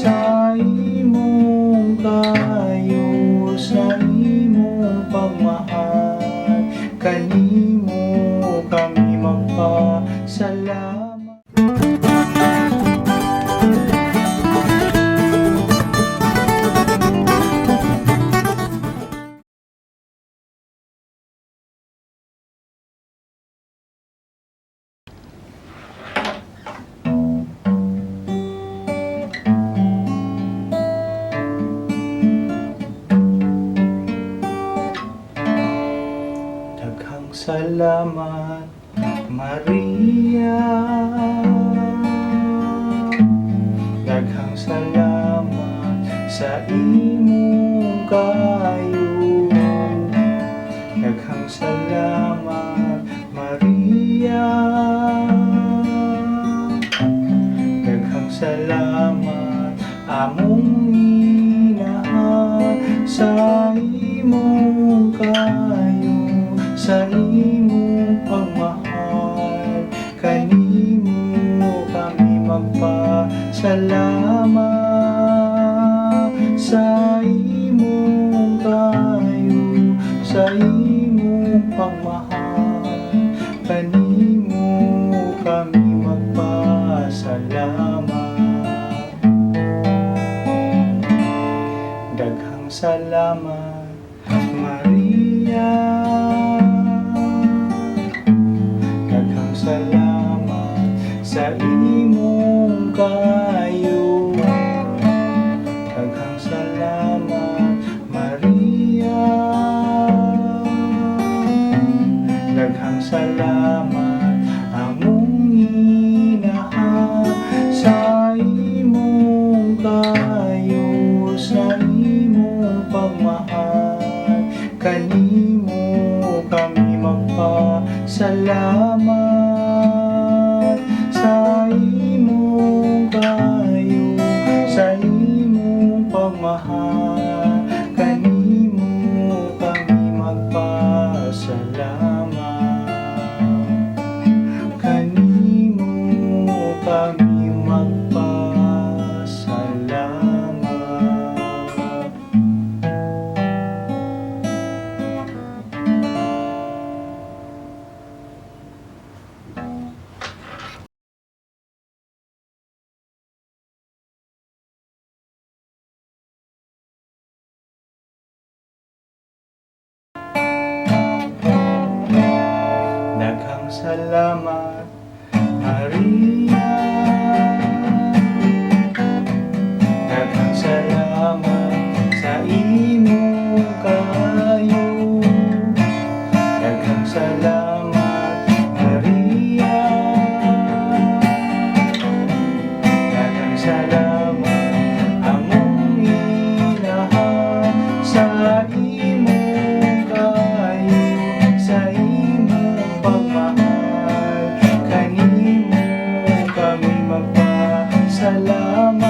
sa imong kayo, sa imong pagmahal, kanimo kami magpasalamat. Daghang salamat, Maria. Daghang salamat sa imong kayo. Daghang salamat, Maria. Daghang salamat, among Ina, sa imong kayo, sa imong pagmahal, kanimo kami magpasalamat. Sa imong kayo, sa imong pagmahal, kanimo kami magpasalamat. Daghang salamat, Maria. Daghang salamat sa imong kayo. Daghang salamat, Maria. Daghang salamat, among Ina, sa imong kayo, sa imong pagmahal, kanimo kami magpasalamat. Sa imong kayo, sa imong pagmahal, kanimo kami magpasalamat. Kanimo kami magpasalamat. Daghang salamat, Maria. Daghang salamat sa imong kayo. Daghang salamat, Maria. Daghang salamat, among Ina, sa imong kayo, sa imong pagmahal, kanimo kami magpasalamat.